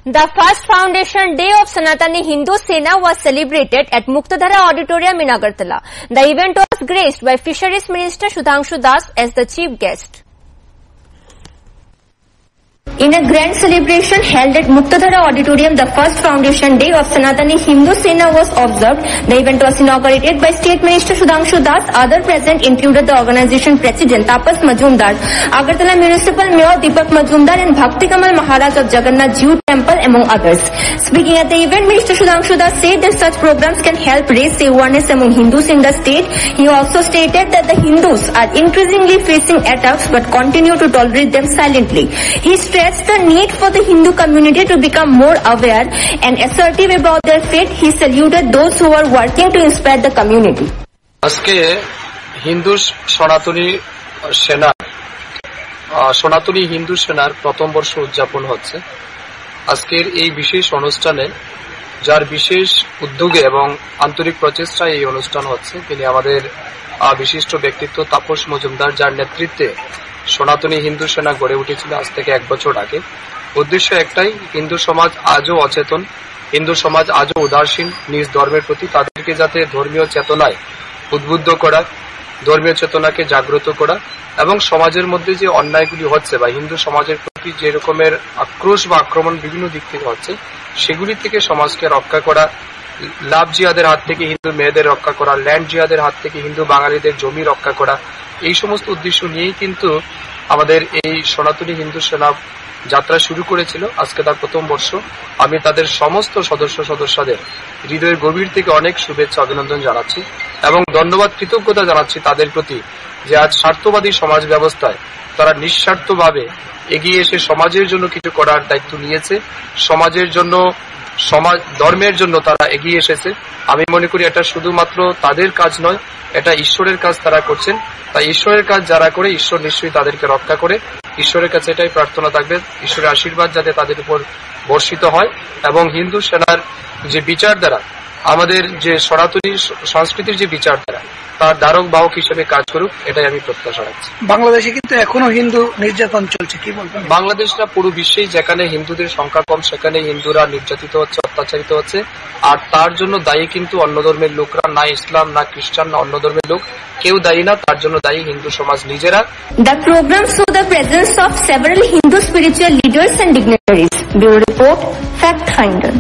The first Foundation Day of Sanatani Hindu Sena was celebrated at Muktadhara Auditorium in Agartala. The event was graced by Fisheries Minister Sudhanshu Das as the chief guest. In a grand celebration held at Muktadhara Auditorium, the first Foundation Day of Sanatani Hindu Sena was observed. The event was inaugurated by State Minister Sudhanshu Das. Other present included the organization President Tapas Majumdar, Agartala Municipal Mayor Deepak Majumdar and Bhakti Kamal Maharaj of Jagannath Jew Temple among others. Speaking at the event, Minister Sudhanshu Das said that such programs can help raise awareness among Hindus in the state. He also stated that the Hindus are increasingly facing attacks but continue to tolerate them silently. He stressed the need for the Hindu community to become more aware and assertive about their faith. He saluted those who are working to inspire the community. আজকে হিন্দু সনাতনী হিন্দু সেনার প্রথম বর্ষ উদযাপন হচ্ছে। আজকের এই বিশেষ অনুষ্ঠানে যার বিশেষ উদ্যোগে এবং আন্তরিক প্রচেষ্টায় এই অনুষ্ঠান হচ্ছে, তিনি আমাদের বিশিষ্ট ব্যক্তিত্ব তাপস মজুমদার, যার নেতৃত্বে সনাতনী হিন্দু সেনা গড়ে উঠেছিল আজ থেকে 1 বছর আগে। উদ্দেশ্য একটাই, হিন্দু সমাজ আজও অচেতন, হিন্দু সমাজ আজও উদাসীন নিজ ধর্মের প্রতি, তাদেরকে যাতে ধর্মীয় চেতনায় উদ্বুদ্ধ করা, ধর্মীয় চেতনাকে জাগ্রত করা এবং সমাজের মধ্যে যে অন্যায়গুলি হচ্ছে বা হিন্দু সমাজের প্রতি যে রকমের আক্রোশ বা আক্রমণ বিভিন্ন দিক থেকে হচ্ছে, সেগুলি থেকে সমাজকে রক্ষা করা, লাভ জিহাদের হাত থেকে হিন্দু মেয়েদের রক্ষা করা, ল্যান্ড জিহাদের হাত থেকে হিন্দু বাঙালিদের জমি রক্ষা করা, এই সমস্ত উদ্দেশ্য নিয়েই কিন্তু আমাদের এই সনাতনী হিন্দু সেনা যাত্রা শুরু করেছিল। আজকে তার প্রথম বর্ষ। আমি তাদের সমস্ত সদস্যদের হৃদয়ের গভীর থেকে অনেক শুভেচ্ছা অভিনন্দন জানাচ্ছি এবং ধন্যবাদ, কৃতজ্ঞতা জানাচ্ছি তাদের প্রতি যে আজ স্বার্থবাদী সমাজ ব্যবস্থায় তারা নিঃস্বার্থভাবে এগিয়ে এসে সমাজের জন্য কিছু করার দায়িত্ব নিয়েছে, সমাজের জন্য, ধর্মের জন্য তারা এগিয়ে এসেছে। আমি মনে করি এটা শুধুমাত্র তাদের কাজ নয়, এটা ঈশ্বরের কাজ তারা করছেন। তাই ঈশ্বরের কাজ যারা করে, ঈশ্বর নিশ্চয়ই তাদেরকে রক্ষা করে। ঈশ্বরের কাছে এটাই প্রার্থনা থাকবে, ঈশ্বরের আশীর্বাদ যাতে তাদের উপর বর্ষিত হয় এবং হিন্দু সেনার যে বিচারধারা, আমাদের যে সনাতনী সংস্কৃতির যে বিচারধারা, তার ধারক বাহক হিসেবে কাজ করুক, এটাই আমি প্রত্যাশা রাখছি। বাংলাদেশে কিন্তু এখনো হিন্দু নির্যাতন চলছে, কি বলবেন? বাংলাদেশ না, পুরো বিশ্বেই যেখানে হিন্দুদের সংখ্যা কম সেখানে হিন্দুরা নির্যাতিত হচ্ছে, অত্যাচারিত হচ্ছে। আর তার জন্য দায়ী কিন্তু অন্য ধর্মের লোকরা, না ইসলাম, না খ্রিস্টান, না অন্য ধর্মের লোক, কেউ দায়ী না। তার জন্য দায়ী হিন্দু সমাজ নিজেরা। The program saw the presence of several Hindu spiritual leaders and dignitaries. Bureau report, Fact Finder.